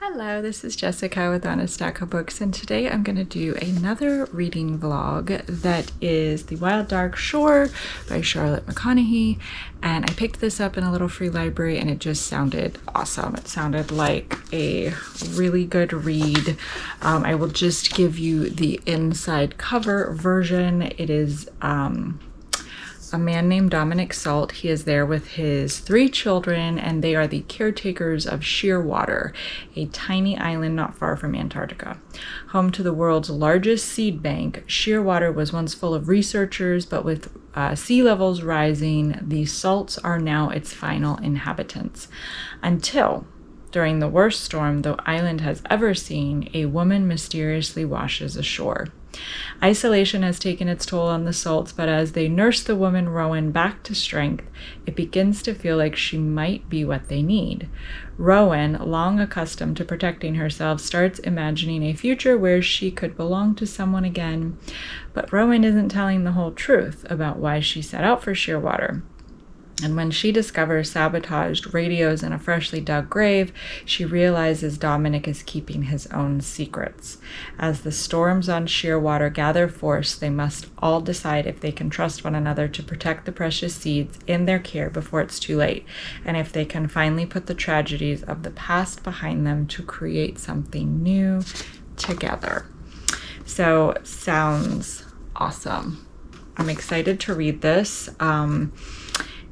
Hello, this is Jessica with Honest Stack of Books, and today I'm going to do another reading vlog that is The Wild Dark Shore by Charlotte McConaghy. And I picked this up in a little free library and it just sounded awesome. It sounded like a really good read. I will just give you the inside cover version. It is a man named Dominic Salt. He is there with his 3 children, and they are the caretakers of Shearwater, a tiny island not far from Antarctica. Home to the world's largest seed bank, Shearwater was once full of researchers, but with sea levels rising, the Salts are now its final inhabitants. Until, during the worst storm the island has ever seen, a woman mysteriously washes ashore. Isolation has taken its toll on the Salts, but as they nurse the woman Rowan back to strength, it begins to feel like she might be what they need. Rowan, long accustomed to protecting herself, starts imagining a future where she could belong to someone again. But Rowan isn't telling the whole truth about why she set out for Shearwater. And when she discovers sabotaged radios in a freshly dug grave, she realizes Dominic is keeping his own secrets. As the storms on Shearwater gather force, they must all decide if they can trust one another to protect the precious seeds in their care before it's too late, and if they can finally put the tragedies of the past behind them to create something new together. So, sounds awesome. I'm excited to read this.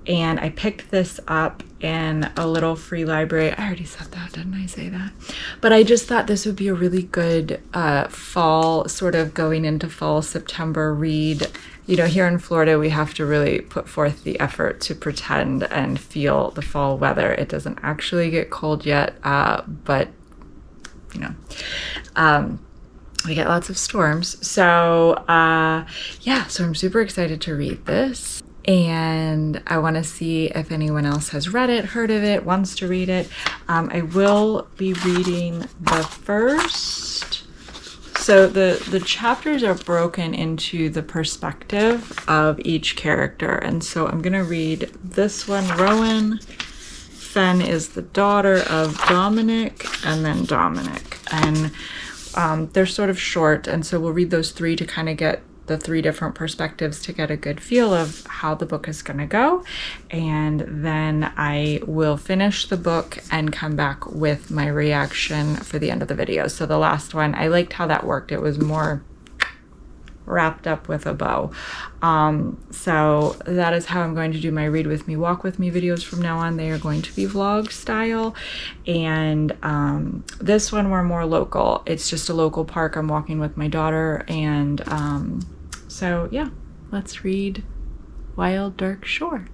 And I picked this up in a little free library. I already said that, didn't I say that? But I just thought this would be a really good fall, sort of going into fall, September read. You know, here in Florida, we have to really put forth the effort to pretend and feel the fall weather. It doesn't actually get cold yet, but, you know. We get lots of storms. So, yeah, so I'm super excited to read this. And I want to see if anyone else has read it, heard of it, wants to read it. I will be reading the first. So the chapters are broken into the perspective of each character. And so I'm going to read this one. Rowan Fen is the daughter of Dominic, and then Dominic. And they're sort of short. And so we'll read those 3 to kind of get the 3 different perspectives to get a good feel of how the book is going to go. And then I will finish the book and come back with my reaction for the end of the video. So the last one, I liked how that worked. It was more wrapped up with a bow. So that is how I'm going to do my read with me, walk with me videos from now on. They are going to be vlog style. And this one we're more local. It's just a local park. I'm walking with my daughter. And so yeah, let's read Wild Dark Shore.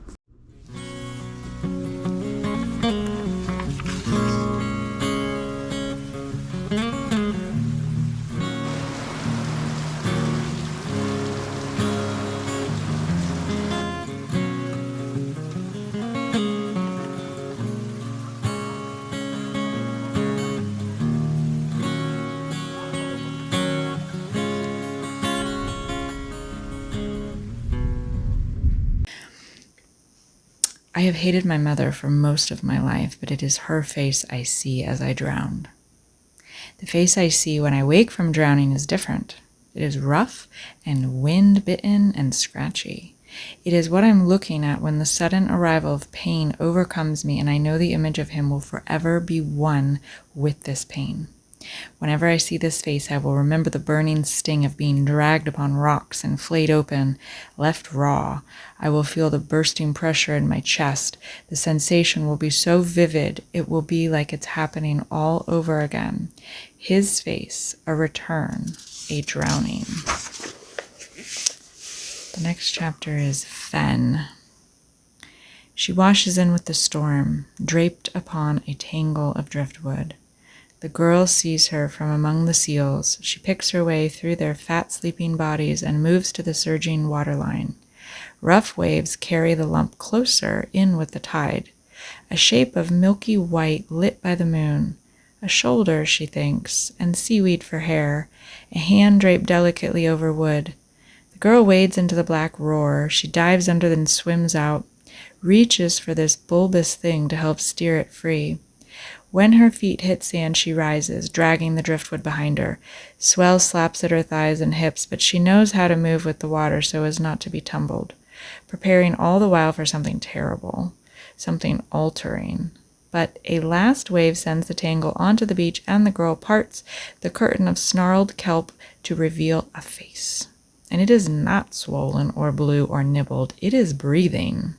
I have hated my mother for most of my life, but it is her face I see as I drown. The face I see when I wake from drowning is different. It is rough and wind-bitten and scratchy. It is what I'm looking at when the sudden arrival of pain overcomes me, and I know the image of him will forever be one with this pain. Whenever I see this face, I will remember the burning sting of being dragged upon rocks and flayed open, left raw. I will feel the bursting pressure in my chest. The sensation will be so vivid, it will be like it's happening all over again. His face, a return, a drowning. The next chapter is Fen. She washes in with the storm, draped upon a tangle of driftwood. The girl sees her from among the seals. She picks her way through their fat sleeping bodies and moves to the surging waterline. Rough waves carry the lump closer in with the tide. A shape of milky white lit by the moon. A shoulder, she thinks, and seaweed for hair. A hand draped delicately over wood. The girl wades into the black roar. She dives under and swims out. Reaches for this bulbous thing to help steer it free. When her feet hit sand, she rises, dragging the driftwood behind her. Swell slaps at her thighs and hips, but she knows how to move with the water so as not to be tumbled, preparing all the while for something terrible, something altering. But a last wave sends the tangle onto the beach, and the girl parts the curtain of snarled kelp to reveal a face. And it is not swollen or blue or nibbled. It is breathing.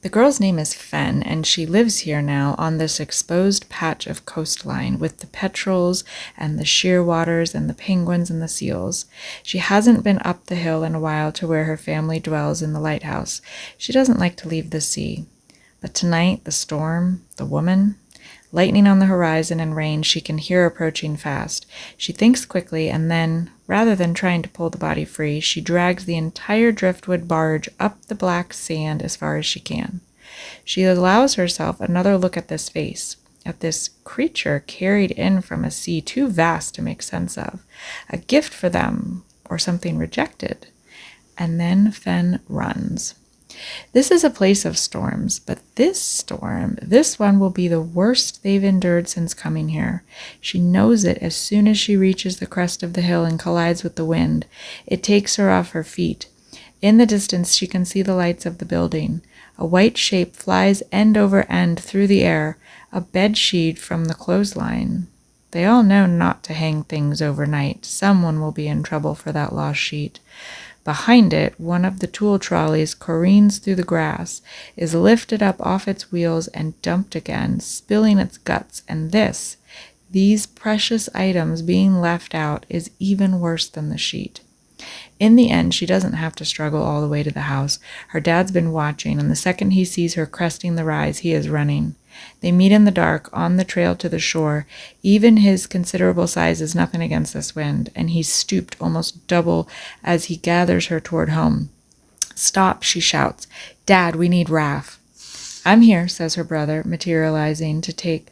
The girl's name is Fen, and she lives here now on this exposed patch of coastline with the petrels and the shearwaters and the penguins and the seals. She hasn't been up the hill in a while to where her family dwells in the lighthouse. She doesn't like to leave the sea. But tonight, the storm, the woman, lightning on the horizon and rain she can hear approaching fast. She thinks quickly, and then, rather than trying to pull the body free, she drags the entire driftwood barge up the black sand as far as she can. She allows herself another look at this face, at this creature carried in from a sea too vast to make sense of, a gift for them, or something rejected. And then Fen runs. This is a place of storms, but this storm, this one will be the worst they've endured since coming here. She knows it as soon as she reaches the crest of the hill and collides with the wind. It takes her off her feet. In the distance, she can see the lights of the building. A white shape flies end over end through the air, a bedsheet from the clothesline. They all know not to hang things overnight. Someone will be in trouble for that lost sheet. Behind it, one of the tool trolleys careens through the grass, is lifted up off its wheels and dumped again, spilling its guts, and these precious items being left out, is even worse than the sheet. In the end, she doesn't have to struggle all the way to the house. Her dad's been watching, and the second he sees her cresting the rise, he is running. They meet in the dark on the trail to the shore. Even his considerable size is nothing against this wind, and he's stooped almost double as he gathers her toward home. "Stop," she shouts. "Dad, we need Raph." "I'm here," says her brother, materializing to take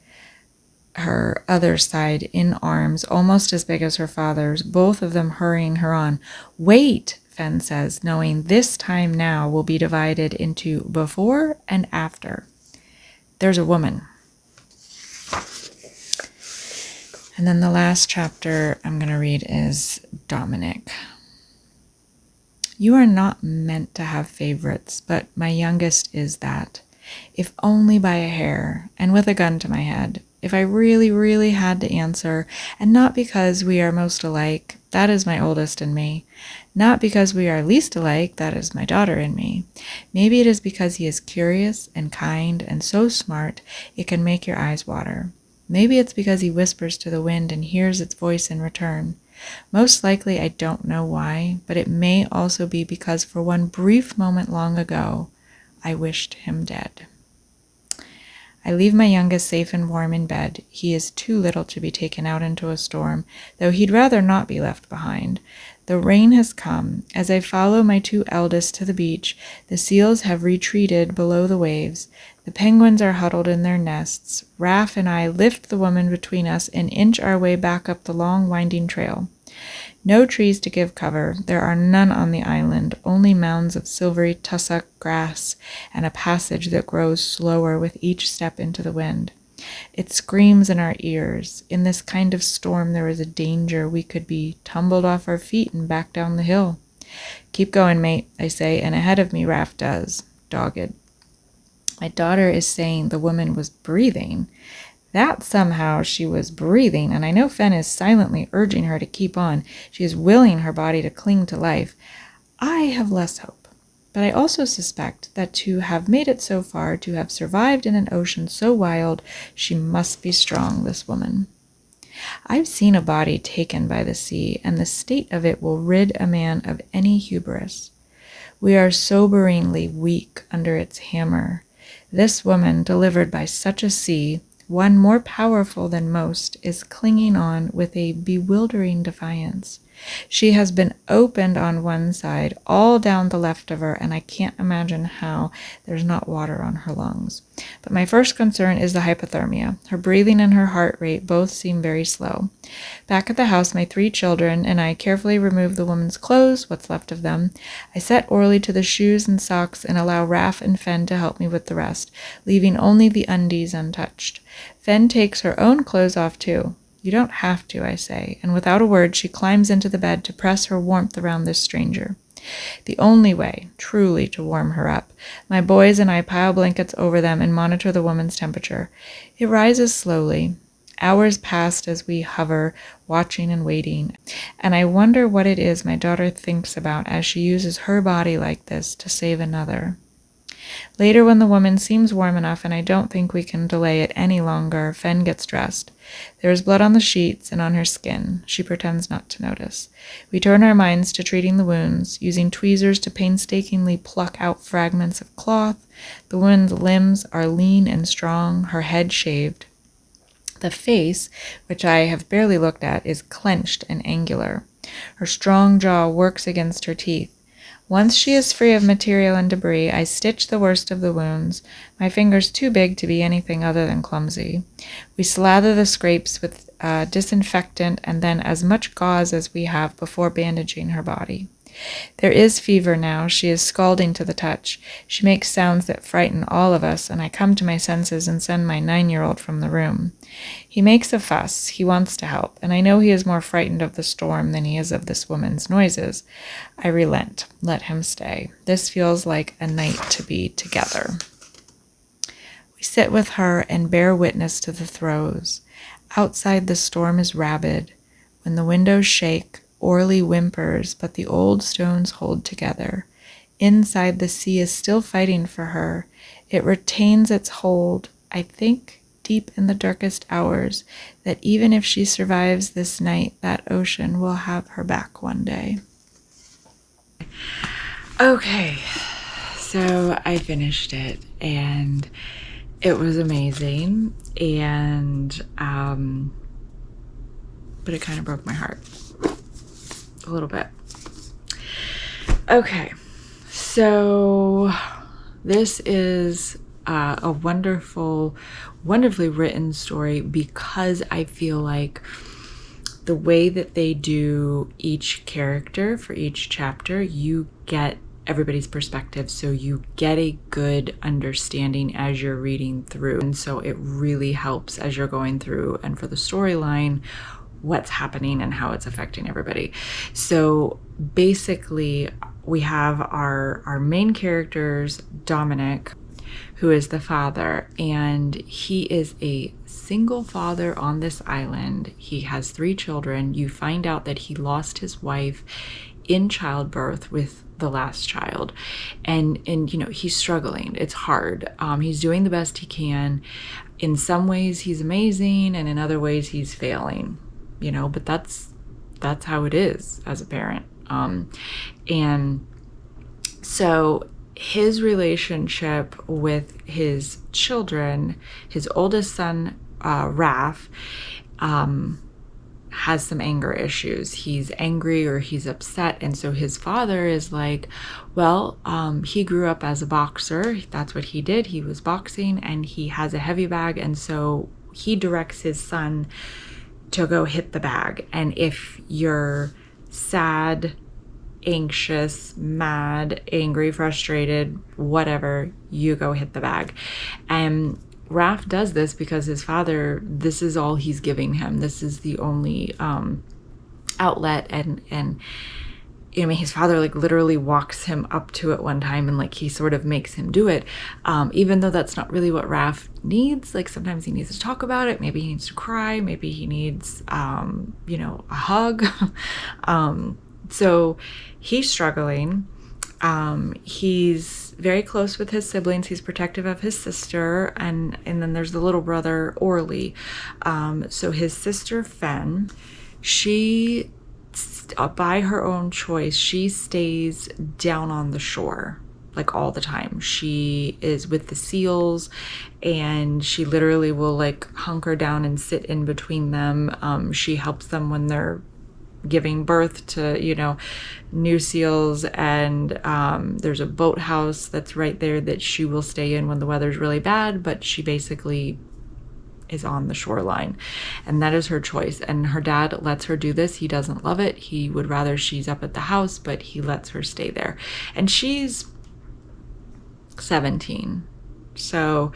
her other side in arms, almost as big as her father's, both of them hurrying her on. "Wait," Fen says, knowing this time now will be divided into before and after. There's a woman. And then the last chapter I'm going to read is Dominic. "You are not meant to have favorites, but my youngest is that. If only by a hair, and with a gun to my head. If I really, really had to answer, and not because we are most alike, that is my oldest in me. Not because we are least alike, that is my daughter in me. Maybe it is because he is curious and kind and so smart it can make your eyes water. Maybe it's because he whispers to the wind and hears its voice in return. Most likely I don't know why, but it may also be because for one brief moment long ago, I wished him dead. I leave my youngest safe and warm in bed. He is too little to be taken out into a storm, though he'd rather not be left behind. The rain has come. As I follow my two eldest to the beach, the seals have retreated below the waves. The penguins are huddled in their nests. Raph and I lift the woman between us and inch our way back up the long, winding trail. No trees to give cover. There are none on the island, only mounds of silvery tussock grass and a passage that grows slower with each step into the wind. It screams in our ears. In this kind of storm there is a danger we could be tumbled off our feet and back down the hill. "Keep going, mate," I say, and ahead of me Raph does, dogged. My daughter is saying the woman was breathing. That somehow she was breathing, and I know Fen is silently urging her to keep on. She is willing her body to cling to life. I have less hope, but I also suspect that to have made it so far, to have survived in an ocean so wild, she must be strong, this woman. I've seen a body taken by the sea, and the state of it will rid a man of any hubris. We are soberingly weak under its hammer. This woman, delivered by such a sea, one more powerful than most, is clinging on with a bewildering defiance. She has been opened on one side, all down the left of her, and I can't imagine how there's not water on her lungs. But my first concern is the hypothermia. Her breathing and her heart rate both seem very slow. Back at the house, my 3 children and I carefully remove the woman's clothes, what's left of them. I set Orly to the shoes and socks and allow Raph and Fen to help me with the rest, leaving only the undies untouched. Fen takes her own clothes off too. You don't have to, I say, and without a word she climbs into the bed to press her warmth around this stranger. The only way, truly, to warm her up. My boys and I pile blankets over them and monitor the woman's temperature. It rises slowly. Hours passed as we hover, watching and waiting, and I wonder what it is my daughter thinks about as she uses her body like this to save another. Later, when the woman seems warm enough and I don't think we can delay it any longer, Fen gets dressed. There is blood on the sheets and on her skin. She pretends not to notice. We turn our minds to treating the wounds, using tweezers to painstakingly pluck out fragments of cloth. The woman's limbs are lean and strong, her head shaved. The face, which I have barely looked at, is clenched and angular. Her strong jaw works against her teeth. Once she is free of material and debris, I stitch the worst of the wounds, my fingers too big to be anything other than clumsy. We slather the scrapes with disinfectant and then as much gauze as we have before bandaging her body. There is fever now. She is scalding to the touch. She makes sounds that frighten all of us, and I come to my senses and send my 9-year-old from the room. He makes a fuss. He wants to help, and I know he is more frightened of the storm than he is of this woman's noises. I relent. Let him stay. This feels like a night to be together. We sit with her and bear witness to the throes. Outside the storm is rabid. When the windows shake, Orly whimpers, but the old stones hold together. Inside, the sea is still fighting for her. It retains its hold, I think, deep in the darkest hours, that even if she survives this night, that ocean will have her back one day. Okay, so I finished it, and it was amazing, and but it kind of broke my heart. A little bit. Okay, so this is a wonderfully written story because I feel like the way that they do each character for each chapter, you get everybody's perspective, so you get a good understanding as you're reading through, and so it really helps as you're going through and for the storyline what's happening and how it's affecting everybody. So basically we have our main characters, Dominic, who is the father, and he is a single father on this island. He has 3 children. You find out that he lost his wife in childbirth with the last child, and you know, he's struggling. It's hard. He's doing the best he can. In some ways he's amazing, and in other ways he's failing, you know, but that's how it is as a parent. And so his relationship with his children, his oldest son, Raph, has some anger issues. He's angry or he's upset. And so his father is like, well, he grew up as a boxer. That's what he did. He was boxing and he has a heavy bag. And so he directs his son to go hit the bag. And if you're sad, anxious, mad, angry, frustrated, whatever, you go hit the bag. And Raph does this because his father, this is all he's giving him. This is the only outlet, and I mean, his father like literally walks him up to it one time and like he sort of makes him do it, even though that's not really what Raph needs. Like sometimes he needs to talk about it, maybe he needs to cry, maybe he needs you know, a hug. So he's struggling. He's very close with his siblings. He's protective of his sister, and then there's the little brother, Orly. So his sister, Fen, she, by her own choice, she stays down on the shore, like all the time. She is with the seals, and she literally will like hunker down and sit in between them. She helps them when they're giving birth to, new seals, and there's a boathouse that's right there that she will stay in when the weather's really bad, but she basically is on the shoreline, and that is her choice. And her dad lets her do this. He doesn't love it. He would rather she's up at the house, but he lets her stay there. And she's 17. So,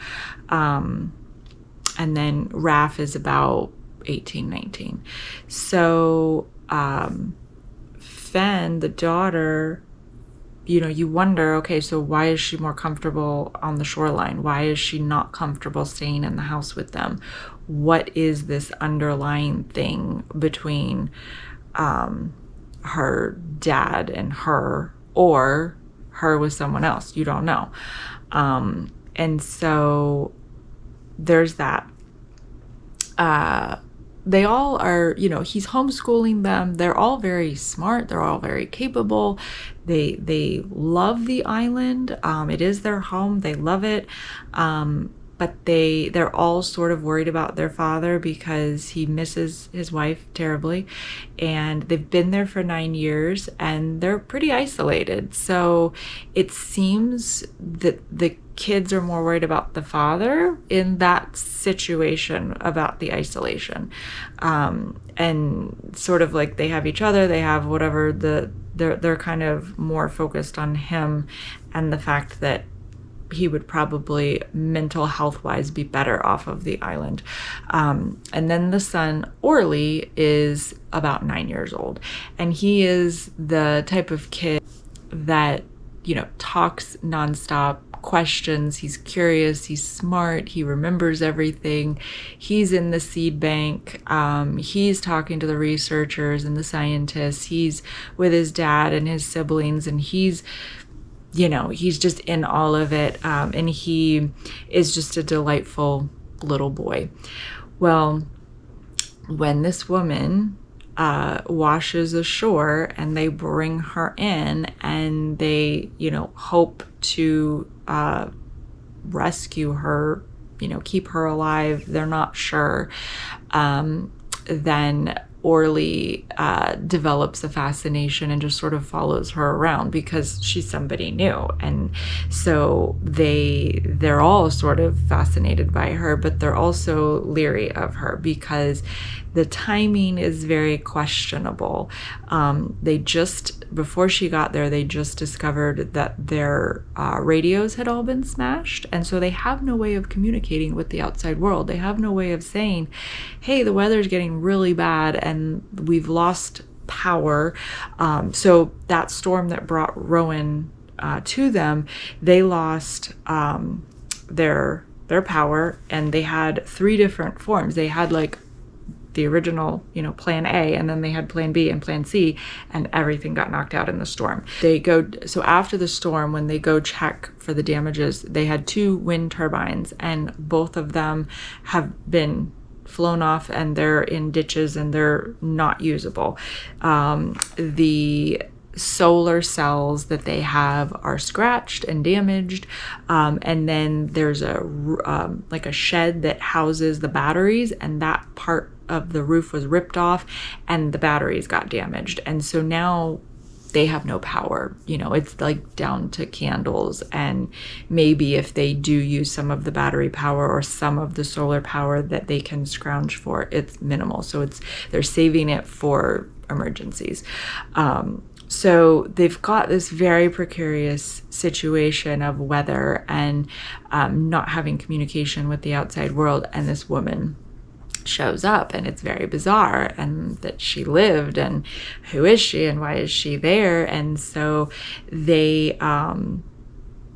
and then Raph is about 18, 19. So, Fen, the daughter, you wonder, okay, so why is she more comfortable on the shoreline? Why is she not comfortable staying in the house with them? What is this underlying thing between her dad and her, or her with someone else? You don't know. And so there's that. They all are, he's homeschooling them. They're all very smart. They're all very capable. They love the island. It is their home. They love it. But they're all sort of worried about their father because he misses his wife terribly. And they've been there for 9 years and they're pretty isolated. So it seems that the kids are more worried about the father in that situation, about the isolation. And sort of like they have each other, they have whatever, they're kind of more focused on him and the fact that he would probably mental health wise be better off of the island. And then the son, Orly, is about 9 years old, and he is the type of kid that, talks nonstop, questions, he's curious, he's smart, he remembers everything. He's in the seed bank, he's talking to the researchers and the scientists, he's with his dad and his siblings, and he's just in all of it, and he is just a delightful little boy. Well, when this woman washes ashore and they bring her in and they, hope to rescue her, keep her alive, they're not sure, then Orly develops a fascination and just sort of follows her around because she's somebody new. And so they're all sort of fascinated by her, but they're also leery of her because the timing is very questionable. Before she got there, they just discovered that their radios had all been smashed. And so they have no way of communicating with the outside world. They have no way of saying, hey, the weather's getting really bad and we've lost power. So that storm that brought Rowan to them, they lost their power, and they had 3 different forms. They had like the original, plan A, and then they had plan B and plan C, and everything got knocked out in the storm. So after the storm, when they go check for the damages, they had 2 wind turbines, and both of them have been flown off and they're in ditches and they're not usable. The solar cells that they have are scratched and damaged, and then there's a shed that houses the batteries, and that part of the roof was ripped off and the batteries got damaged, and so now they have no power. It's like down to candles, and maybe if they do use some of the battery power or some of the solar power that they can scrounge for, it's minimal. So they're saving it for emergencies. So they've got this very precarious situation of weather and not having communication with the outside world, and this woman shows up, and it's very bizarre, and that she lived, and who is she and why is she there? And so they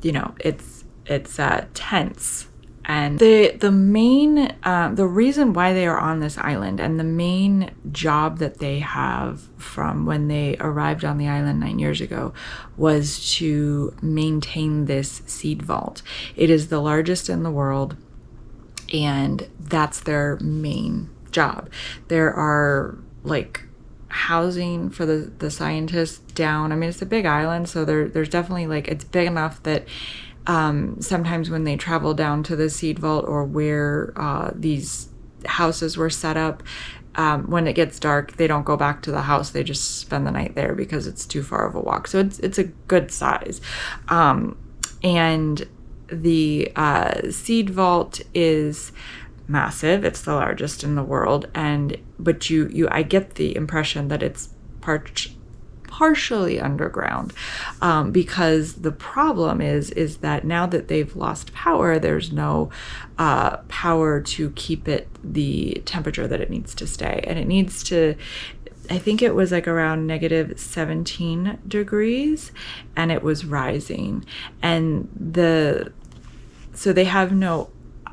it's tense. And the main the reason why they are on this island, and the main job that they have from when they arrived on the island 9 years ago, was to maintain this seed vault. It is the largest in the world, and that's their main job. There are like housing for the scientists down. I mean, it's a big island, so there's definitely it's big enough that sometimes when they travel down to the seed vault or where these houses were set up, when it gets dark, they don't go back to the house. They just spend the night there because it's too far of a walk. So it's a good size. And the seed vault is massive. It's the largest in the world. But I get the impression that it's partially underground, because the problem is that now that they've lost power, there's no power to keep it the temperature that it needs to stay. And it needs to, I think it was like around negative 17 degrees, and it was rising. So they have no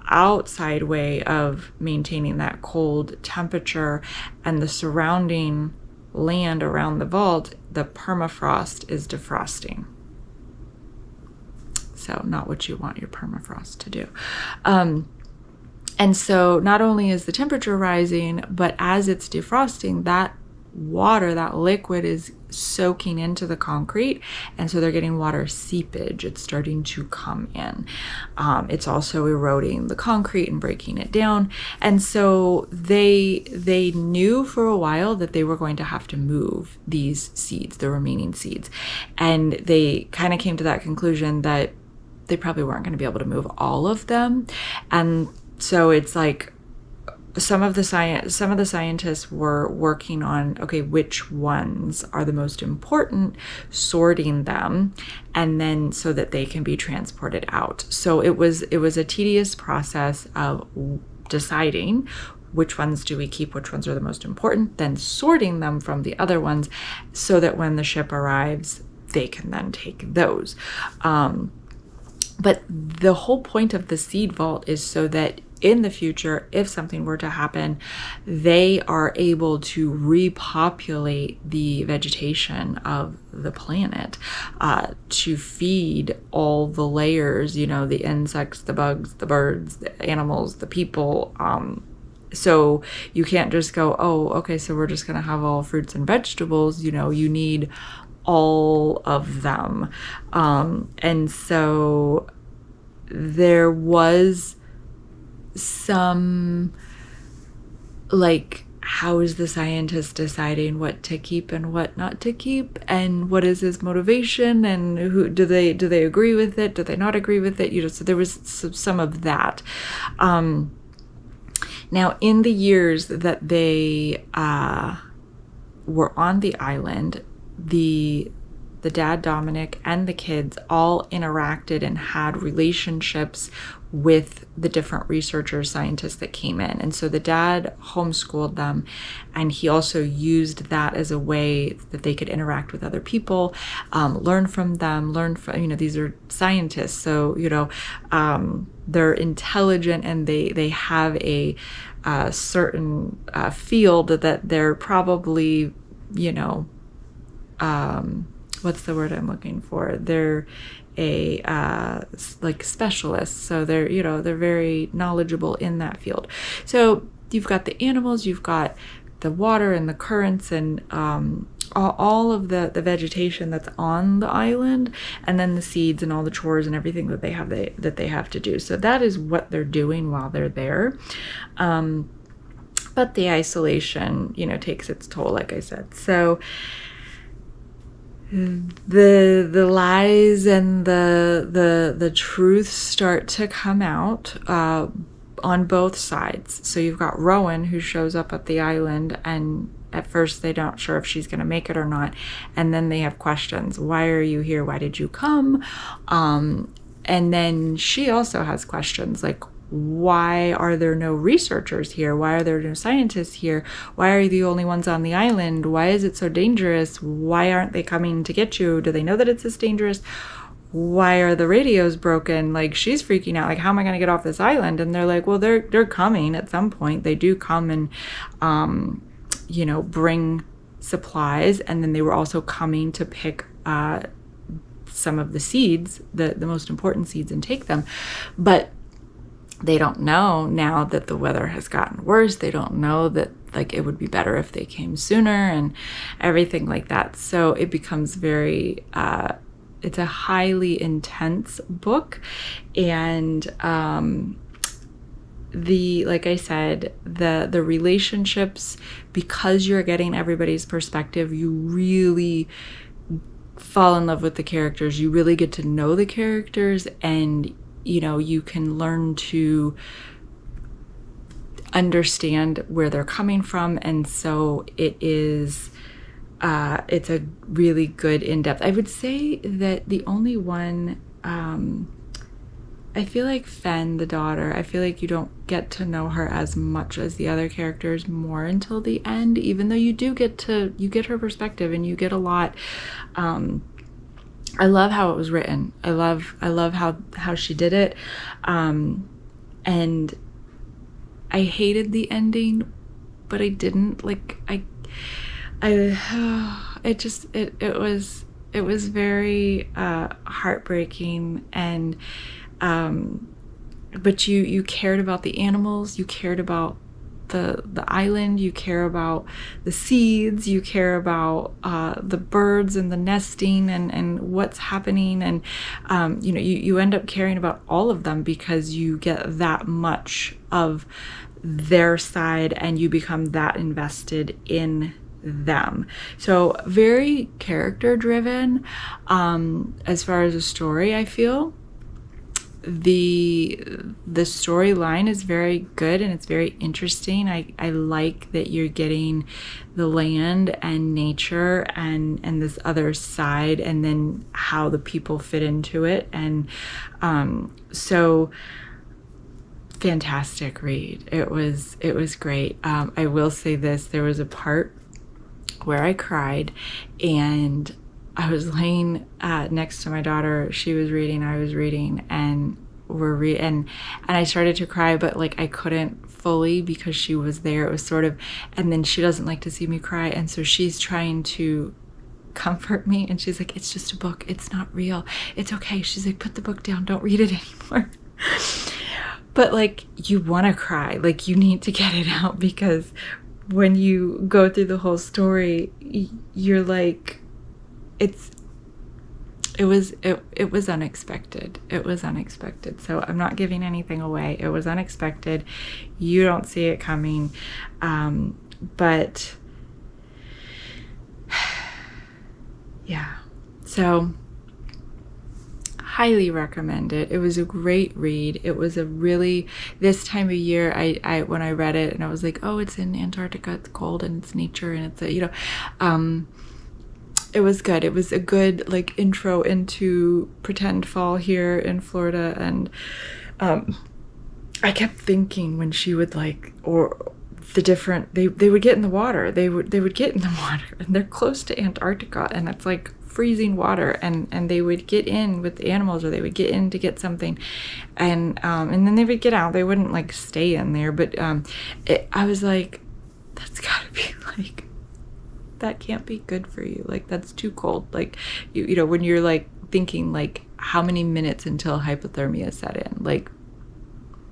outside way of maintaining that cold temperature, and the surrounding land around the vault, the permafrost is defrosting. So not what you want your permafrost to do. And so not only is the temperature rising, but as it's defrosting, that water, that liquid is soaking into the concrete, and so they're getting water seepage. It's starting to come in. It's also eroding the concrete and breaking it down. And so they knew for a while that they were going to have to move these seeds, the remaining seeds, and they kind of came to that conclusion that they probably weren't going to be able to move all of them. And so it's like some of the scientists were working on, okay, which ones are the most important, sorting them, and then so that they can be transported out. So it was a tedious process of deciding which ones do we keep, which ones are the most important, then sorting them from the other ones so that when the ship arrives, they can then take those. But the whole point of the seed vault is so that in the future, if something were to happen, they are able to repopulate the vegetation of the planet, to feed all the layers, the insects, the bugs, the birds, the animals, the people. So you can't just go, oh, okay, so we're just going to have all fruits and vegetables. You need all of them. And so there was some, like, how is the scientist deciding what to keep and what not to keep, and what is his motivation, and who do they agree with it, do they not agree with it, so there was some of that. Now in the years that they were on the island, the dad, Dominic, and the kids all interacted and had relationships with the different researchers, scientists that came in. And so the dad homeschooled them, and he also used that as a way that they could interact with other people, learn from them, these are scientists. So, they're intelligent, and they have a certain field that they're probably, what's the word I'm looking for? They're a like specialists, so they're very knowledgeable in that field. So you've got the animals, you've got the water and the currents, and all of the vegetation that's on the island, and then the seeds and all the chores and everything that they have to do. So that is what they're doing while they're there. But the isolation, takes its toll, like I said. So the lies and the truth start to come out on both sides. So you've got Rowan, who shows up at the island, and at first they don't sure if she's going to make it or not, and then they have questions. Why are you here? Why did you come? And then she also has questions like, why are there no researchers here? Why are there no scientists here? Why are you the only ones on the island? Why is it so dangerous? Why aren't they coming to get you? Do they know that it's this dangerous? Why are the radios broken? Like, she's freaking out. Like, how am I going to get off this island? And they're like, well, they're coming at some point. They do come and, bring supplies. And then they were also coming to pick some of the seeds, the most important seeds, and take them. But they don't know now that the weather has gotten worse. They don't know that, like, it would be better if they came sooner and everything like that. So it becomes very, it's a highly intense book. And like I said, the relationships, because you're getting everybody's perspective, you really fall in love with the characters. You really get to know the characters, and you can learn to understand where they're coming from. And so it is it's a really good in-depth. I would say that the only one, I feel like Fen, the daughter, I feel like you don't get to know her as much as the other characters more until the end, even though you get her perspective, and you get a lot. I love how it was written. I love how she did it. And I hated the ending, but I didn't. Like, it was very heartbreaking, and but you cared about the animals, you cared about the island, you care about the seeds, you care about the birds and the nesting and what's happening, and you end up caring about all of them because you get that much of their side and you become that invested in them. So very character driven. As far as a story, I feel the storyline is very good and it's very interesting. I like that you're getting the land and nature and this other side, and then how the people fit into it. And so fantastic read. It was great. I will say this, there was a part where I cried, and I was laying next to my daughter. She was reading, I was reading, and and I started to cry, but like I couldn't fully because she was there. It was sort of, and then she doesn't like to see me cry, and so she's trying to comfort me, and she's like, it's just a book, it's not real, it's okay. She's like, put the book down, don't read it anymore. But like, you want to cry, like you need to get it out, because when you go through the whole story, you're like, it was unexpected. It was unexpected. So I'm not giving anything away. It was unexpected. You don't see it coming. But yeah. So highly recommend it. It was a great read. It was a really, this time of year, I when I read it and I was like, oh, it's in Antarctica, it's cold and it's nature and it's a, it was good. It was a good like intro into pretend fall here in Florida. And I kept thinking when she would like, or the different, they would get in the water. They would get in the water, and they're close to Antarctica, and it's like freezing water, and they would get in with the animals, or they would get in to get something, and then they would get out. They wouldn't like stay in there, but I was like, that's gotta be like, that can't be good for you. Like, that's too cold. Like, you know, when you're like thinking like how many minutes until hypothermia set in, like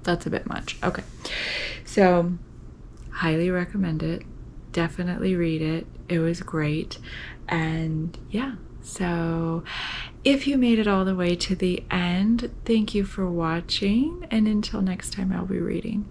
that's a bit much. Okay, so highly recommend it. Definitely read it. It was great. And yeah, so if you made it all the way to the end, thank you for watching, and until next time, I'll be reading.